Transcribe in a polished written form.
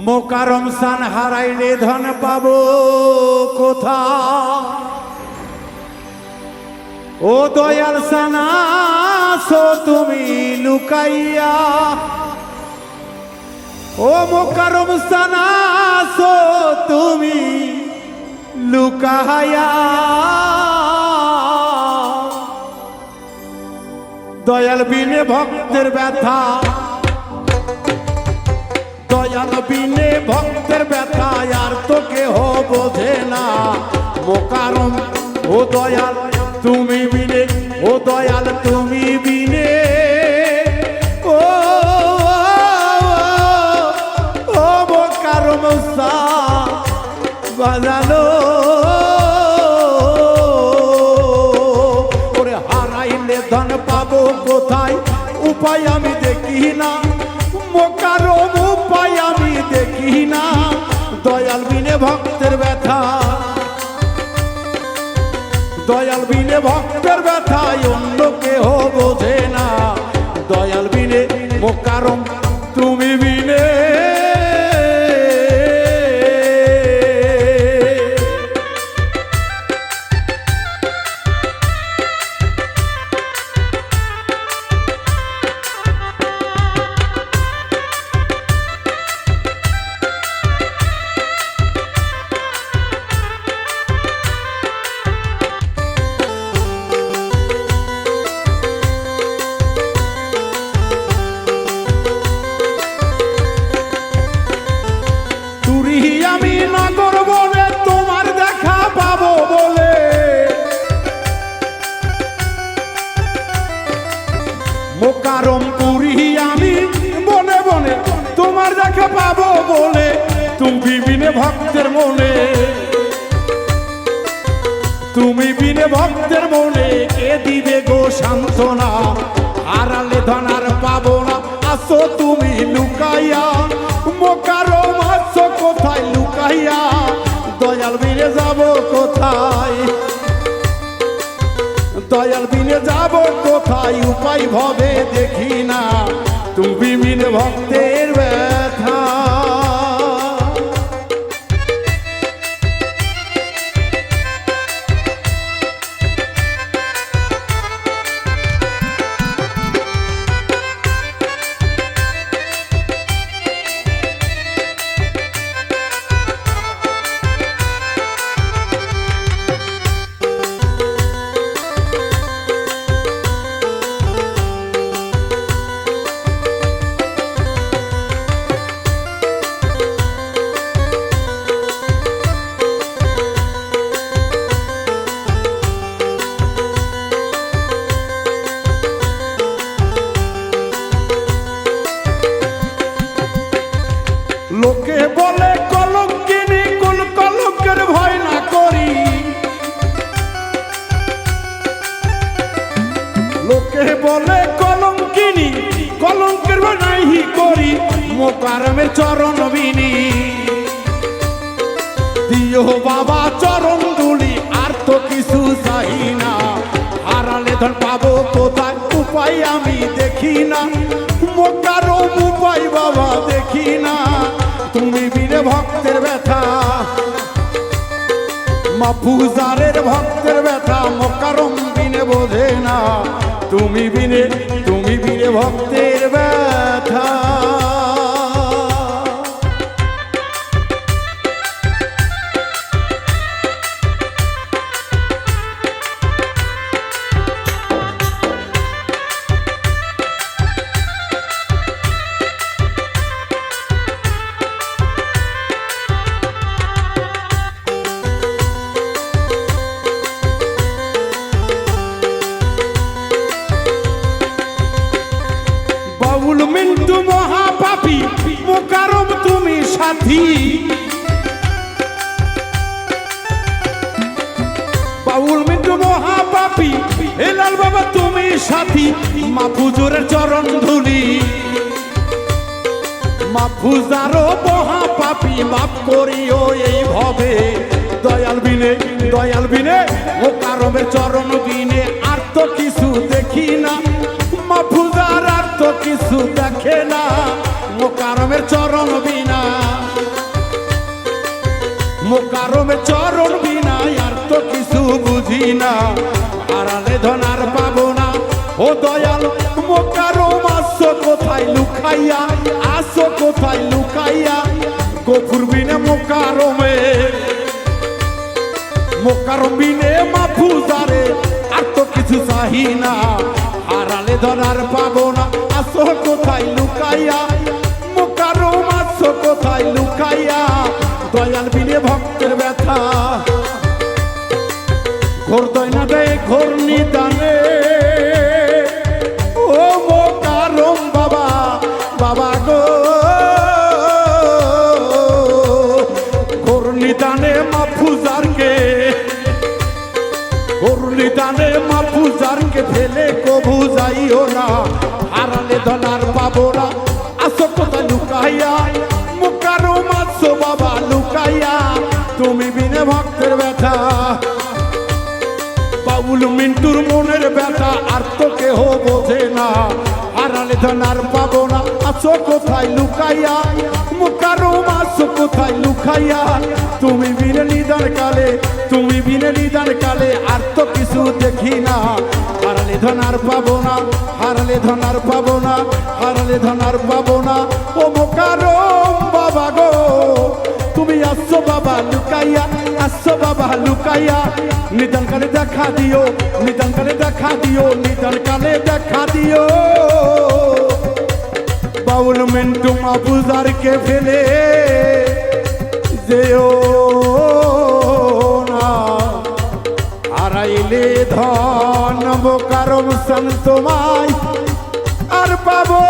মোকারম সান হারাইলে ধন পাবো কোথা। ও দয়াল সানাসো তুমি লুকাইয়া, ও মোকারম সানাসো তুমি লুকাইয়া। দয়াল বিনে ভক্তের ব্যথা, দয়াল বিনে ভক্তের ব্যথা আর তো কেহ বোঝে না। মোকারম ও দয়াল তুমি বিনে, ও দয়াল তুমি বিনে, ও ও মোকারম সা বাজালো। ওরে হারাইলে ধন পাবো কোথায়, উপায় আমি দেখি না। মোকারম উপায় আমি দেখি না। দয়াল বিনে ভক্তের ব্যথা, দয়াল বিনে ভক্তের ব্যথায় অন্য কেহ বোঝে না। দয়াল বিনে মোকারম তুমি বিনে, আমি নগর বলে তোমার দেখা পাবো বলে, মোকারম পুরি আমি বনে বনে তোমার দেখা পাবো বলে। তুমি বিনে ভক্তের মনে, তুমি বিনে ভক্তের মনে কে দিবে গো সান্ত্বনা। হারালে ধন আর পাবো না, আসো তুমি লুকাইয়া। মোকারম আসো কোথায় লুকাইয়া, দয়াল বিনে যাব কোথায়, দয়াল বিনে যাব কোথায় উপায় ভবে দেখি না। তুমি বিনে ভক্তের ব্যথা, লোকে বলে কলঙ্কিনী কুল কলঙ্কের ভয় না করি। লোকে বলে কলঙ্কিনী কলঙ্কের ভয় নাহি করি। মোকারমের চরণ বিনি দিও বাবা চরণ দুলি, আর তো কিছু চাই না। হারালে ধন পাবো কোথায়, উপায় আমি দেখি না। মোকারম উপায় বাবা দেখি না। তুমি বিনে ভক্তের ব্যথা, মাহফুজারের ভক্তের ব্যথা মোকারম বিনে বোঝে না। তুমি বিনে, তুমি বিনে ভক্তের ব্যথা। বাউল মিন্টু মহাপাপী, মোকারম তুমি সাথী। বাউল মিন্টু মহাপাপী, হেলাল বাবা তুমি সাথী। মাহফুজুরের চরণ ধুলি, মাহফুজারও মহাপাপী মাফ করিও এই ভবে। দয়াল বিনে, দয়াল বিনে মোকারমের চরণ বিনে আর তো কিছু দেখি না। মাহফুজার আর তো কিছু দেখে না, মোকারমের চরণ বিনা। না, হারালে ধন আর পাবো না। ও দয়াল মোকারম আসো কোথায় লুকাইয়া, আসো কোথায় লুকাইয়া, গফুর বিনে মোকারমে, মোকারম বিনে মাহফুজারে আর তো কিছু চাহি না, হারালে ধন আর পাবো না। আসো কোথায় লুকাইয়া, মোকারম আসো কোথায় লুকাইয়া, দয়াল বিনে ভক্তের ব্যথা, ঘোর দয় না দেয় ঘোর নিদানে। ও মোকারম বাবা, বাবা গো, ঘোর নিদানে মাহফুজারকে, ঘোর নিদানে মাহফুজারকে ফেলে কবু যাইও না, হারালে ধন আর পাবো না। আসো কোথায় লুকাইয়া, মোকারম আসো বাবা লুকাইয়া, তুমি বিনে ভক্তের ব্যথা, বাউল মিন্টুর মনের ব্যথা আর তো কেহ বোঝে না, হারালে ধন আর পাবো না। আসো কোথায় লুকাইয়া, মোকারম আসো কোথায় লুকাইয়া, তুমি বিনে নিদান কালে, তুমি বিনে নিদান কালে আর তো কিছু দেখি না, হারালে ধন আর পাবো না, হারালে ধন আর পাবো না, হারালে ধন আর পাবো না। ও মোকারম বাবা গো, তুমি আসো বাবা লুকাইয়া, আসো বাবা লুকাইয়া, নিদান কালে দেখা দিও, নিদান কালে দেখা দিও, নিদান কালে দেখা দিও। বাউল মিন্টু মাহফুজারকে ফেলে যেও না, হারাইলে ধন মোকারম সন্তমাই আর পাবো